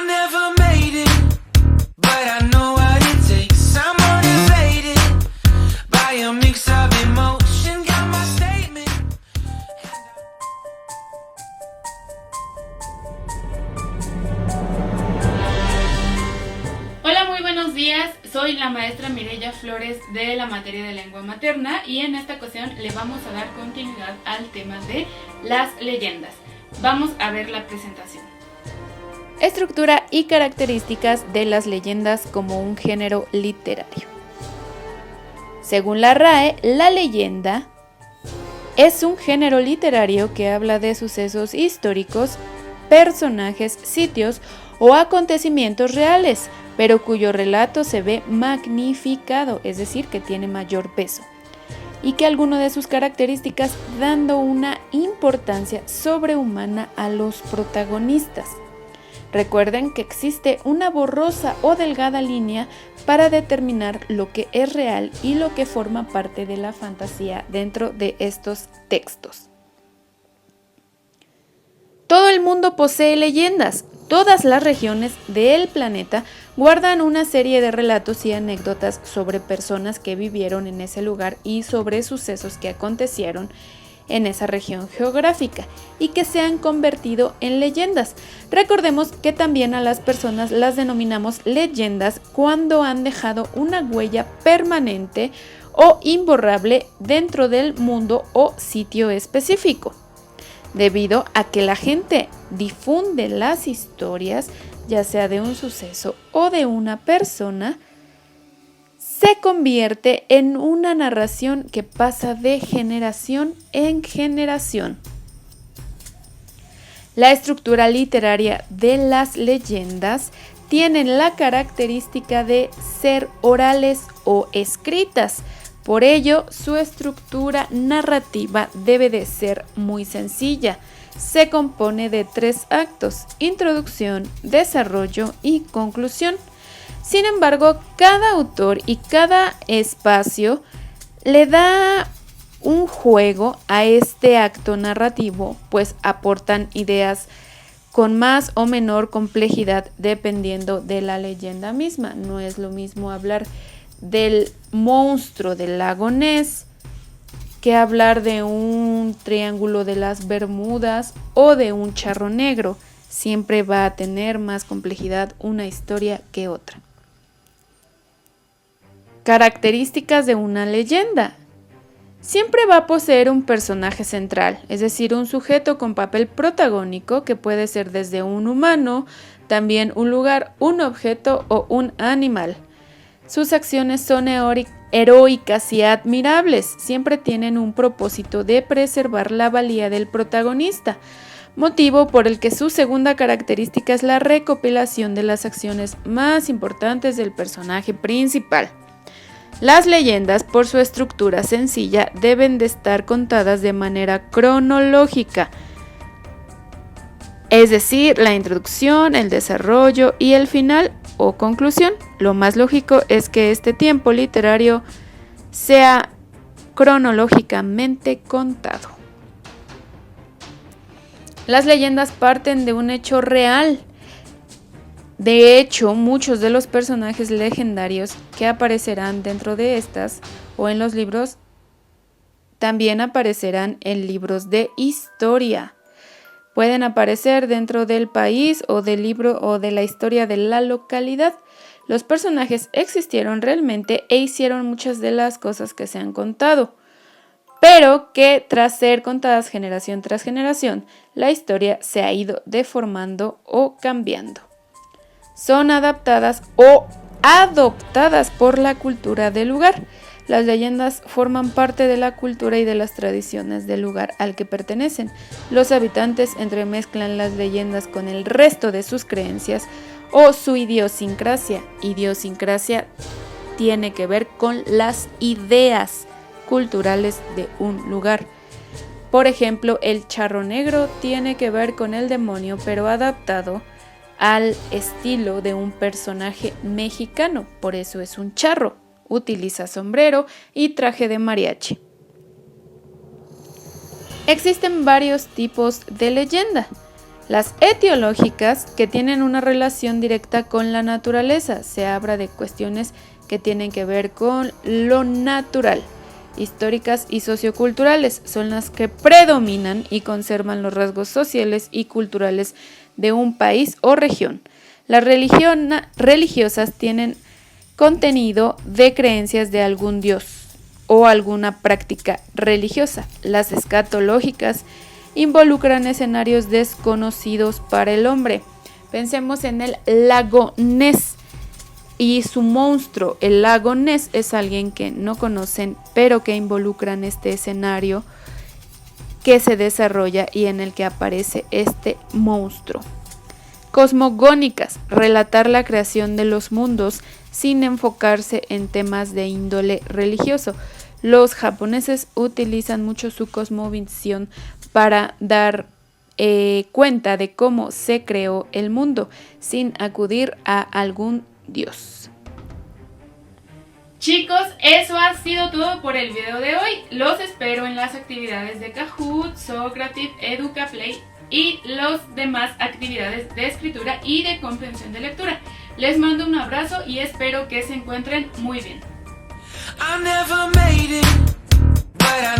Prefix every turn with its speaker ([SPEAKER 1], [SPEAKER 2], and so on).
[SPEAKER 1] I never made it, but I know what it takes. I'm motivated by a mix of emotion. Got my statement.
[SPEAKER 2] Hola, muy buenos días. Soy la maestra Mireya Flores de la materia de lengua materna y en esta ocasión le vamos a dar continuidad al tema de las leyendas. Vamos a ver la presentación.
[SPEAKER 3] Estructura y características de las leyendas como un género literario. Según la RAE, la leyenda es un género literario que habla de sucesos históricos, personajes, sitios o acontecimientos reales, pero cuyo relato se ve magnificado, es decir, que tiene mayor peso, y que alguna de sus características dando una importancia sobrehumana a los protagonistas. Recuerden que existe una borrosa o delgada línea para determinar lo que es real y lo que forma parte de la fantasía dentro de estos textos. Todo el mundo posee leyendas. Todas las regiones del planeta guardan una serie de relatos y anécdotas sobre personas que vivieron en ese lugar y sobre sucesos que acontecieron en esa región geográfica y que se han convertido en leyendas. Recordemos que también a las personas las denominamos leyendas cuando han dejado una huella permanente o imborrable dentro del mundo o sitio específico. Debido a que la gente difunde las historias, ya sea de un suceso o de una persona, se convierte en una narración que pasa de generación en generación. La estructura literaria de las leyendas tienen la característica de ser orales o escritas. Por ello, su estructura narrativa debe de ser muy sencilla. Se compone de 3 actos: introducción, desarrollo y conclusión. Sin embargo, cada autor y cada espacio le da un juego a este acto narrativo, pues aportan ideas con más o menor complejidad dependiendo de la leyenda misma. No es lo mismo hablar del monstruo del lago Ness que hablar de un triángulo de las Bermudas o de un charro negro. Siempre va a tener más complejidad una historia que otra. Características de una leyenda. Siempre va a poseer un personaje central, es decir, un sujeto con papel protagónico que puede ser desde un humano, también un lugar, un objeto o un animal. Sus acciones son heroicas y admirables, siempre tienen un propósito de preservar la valía del protagonista, motivo por el que su segunda característica es la recopilación de las acciones más importantes del personaje principal. Las leyendas, por su estructura sencilla, deben de estar contadas de manera cronológica, es decir, la introducción, el desarrollo y el final o conclusión. Lo más lógico es que este tiempo literario sea cronológicamente contado. Las leyendas parten de un hecho real. De hecho, muchos de los personajes legendarios que aparecerán dentro de estas o en los libros también aparecerán en libros de historia. Pueden aparecer dentro del país o del libro o de la historia de la localidad. Los personajes existieron realmente e hicieron muchas de las cosas que se han contado, pero que tras ser contadas generación tras generación, la historia se ha ido deformando o cambiando. Son adaptadas o adoptadas por la cultura del lugar. Las leyendas forman parte de la cultura y de las tradiciones del lugar al que pertenecen. Los habitantes entremezclan las leyendas con el resto de sus creencias o su idiosincrasia. Idiosincrasia tiene que ver con las ideas culturales de un lugar. Por ejemplo, el charro negro tiene que ver con el demonio, pero adaptado al estilo de un personaje mexicano. Por eso es un charro. Utiliza sombrero y traje de mariachi. Existen varios tipos de leyenda. Las etiológicas, que tienen una relación directa con la naturaleza, se habla de cuestiones que tienen que ver con lo natural. Históricas y socioculturales son las que predominan y conservan los rasgos sociales y culturales de un país o región. Las religiosas tienen contenido de creencias de algún dios o alguna práctica religiosa. Las escatológicas involucran escenarios desconocidos para el hombre. Pensemos en el lago Ness y su monstruo. El lago Ness es alguien que no conocen, pero que involucran este escenario que se desarrolla y en el que aparece este monstruo. Cosmogónicas, relatar la creación de los mundos sin enfocarse en temas de índole religioso. Los japoneses utilizan mucho su cosmovisión para dar cuenta de cómo se creó el mundo, sin acudir a algún dios.
[SPEAKER 2] Chicos, eso ha sido todo por el video de hoy. Los espero en las actividades de Kahoot, Socrative, EducaPlay y las demás actividades de escritura y de comprensión de lectura. Les mando un abrazo y espero que se encuentren muy bien.
[SPEAKER 1] I never made it, but I